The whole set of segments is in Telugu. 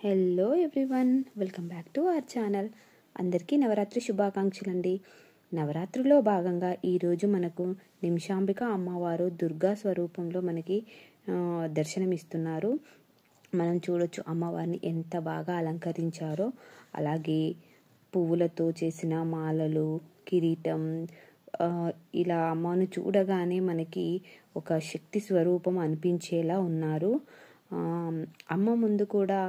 Hello everyone, welcome back to our channel. అందరికీ నవరాత్రి శుభాకాంక్షలు అండి. నవరాత్రిలో భాగంగా ఈరోజు మనకు నిమిషాంబిక అమ్మవారు దుర్గా స్వరూపంలో మనకి దర్శనమిస్తున్నారు. మనం చూడొచ్చు అమ్మవారిని ఎంత బాగా అలంకరించారో. అలాగే పువ్వులతో చేసిన మాలలు, కిరీటం, ఇలా అమ్మను చూడగానే మనకి ఒక శక్తి స్వరూపం అనిపించేలా ఉన్నారు. అమ్మ ముందు కూడా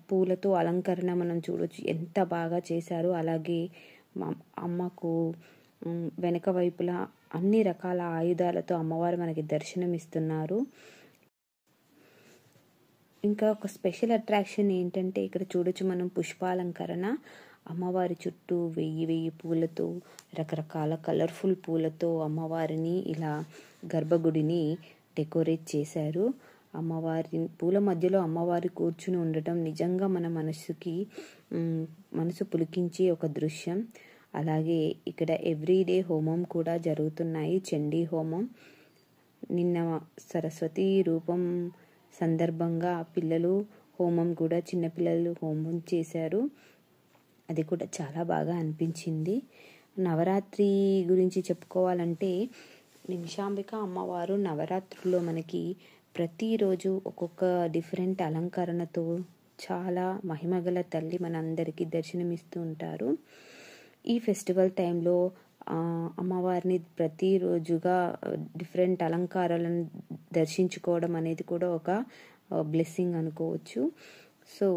పూలతో అలంకరణ మనం చూడొచ్చు, ఎంత బాగా చేశారు. అలాగే అమ్మకు వెనక వైపులా అన్ని రకాల ఆయుధాలతో అమ్మవారు మనకి దర్శనమిస్తున్నారు. ఇంకా ఒక స్పెషల్ అట్రాక్షన్ ఏంటంటే ఇక్కడ చూడొచ్చు మనం పుష్పాలంకరణ. అమ్మవారి చుట్టూ వెయ్యి పూలతో, రకరకాల కలర్ఫుల్ పూలతో అమ్మవారిని ఇలా గర్భగుడిని డెకరేట్ చేశారు. అమ్మవారి పూల మధ్యలో అమ్మవారి కూర్చుని ఉండటం నిజంగా మన మనసు పులికించే ఒక దృశ్యం. అలాగే ఇక్కడ ఎవ్రీడే హోమం కూడా జరుగుతున్నాయి, చండీ హోమం. నిన్న సరస్వతి రూపం సందర్భంగా పిల్లలు హోమం కూడా, చిన్నపిల్లలు హోమం చేశారు. అది కూడా చాలా బాగా అనిపించింది. నవరాత్రి గురించి చెప్పుకోవాలంటే నిమిషాంబిక అమ్మవారు నవరాత్రుల్లో మనకి ప్రతిరోజు ఒక్కొక్క డిఫరెంట్ అలంకరణతో చాలా మహిమగల తల్లి మనందరికీ దర్శనమిస్తూ ఉంటారు. ఈ ఫెస్టివల్ టైంలో అమ్మవారిని ప్రతిరోజుగా డిఫరెంట్ అలంకారాలను దర్శించుకోవడం అనేది కూడా ఒక బ్లెస్సింగ్ అనుకోవచ్చు. సో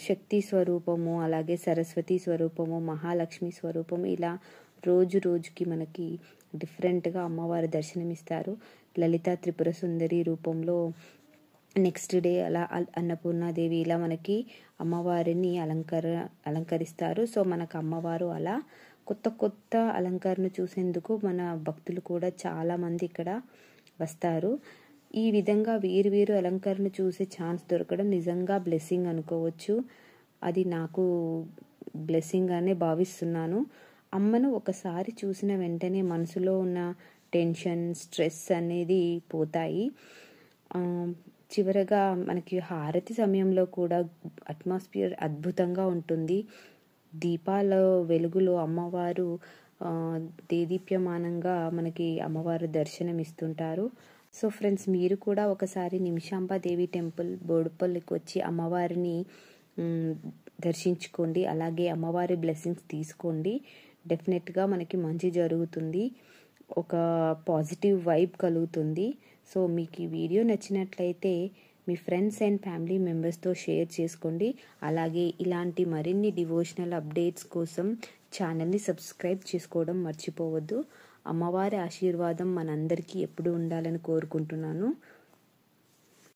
శక్తి స్వరూపము, అలాగే సరస్వతి స్వరూపము, మహాలక్ష్మి స్వరూపము, ఇలా రోజుకి మనకి డిఫరెంట్గా అమ్మవారు దర్శనమిస్తారు. లలిత త్రిపుర సుందరి రూపంలో నెక్స్ట్ డే అలా అన్నపూర్ణాదేవి, ఇలా మనకి అమ్మవారిని అలంకరిస్తారు. సో మనకు అమ్మవారు అలా కొత్త అలంకరణ చూసేందుకు మన భక్తులు కూడా చాలామంది ఇక్కడ వస్తారు. ఈ విధంగా వేరు అలంకరణ చూసే ఛాన్స్ దొరకడం నిజంగా బ్లెస్సింగ్ అనుకోవచ్చు. అది నాకు బ్లెస్సింగ్ అనే భావిస్తున్నాను. అమ్మను ఒకసారి చూసిన వెంటనే మనసులో ఉన్న టెన్షన్, స్ట్రెస్ అనేది పోతాయి. చివరగా మనకి హారతి సమయంలో కూడా అట్మాస్ఫియర్ అద్భుతంగా ఉంటుంది. దీపాల వెలుగులో అమ్మవారు దేదీప్యమానంగా మనకి అమ్మవారు దర్శనమిస్తుంటారు. సో ఫ్రెండ్స్, మీరు కూడా ఒకసారి నిమిషాంబాదేవి టెంపుల్ బోడుపల్లికి వచ్చి అమ్మవారిని దర్శించుకోండి. అలాగే అమ్మవారి బ్లెస్సింగ్స్ తీసుకోండి. డెఫినెట్గా మనకి మంచి జరుగుతుంది, ఒక పాజిటివ్ వైబ్ కలుగుతుంది. సో మీకు ఈ వీడియో నచ్చినట్లయితే మీ ఫ్రెండ్స్ అండ్ ఫ్యామిలీ మెంబర్స్తో షేర్ చేసుకోండి. అలాగే ఇలాంటి మరిన్ని డివోషనల్ అప్డేట్స్ కోసం ఛానల్ని సబ్స్క్రైబ్ చేసుకోవడం మర్చిపోవద్దు. అమ్మవారి ఆశీర్వాదం మనందరికీ ఎప్పుడూ ఉండాలని కోరుకుంటున్నాను.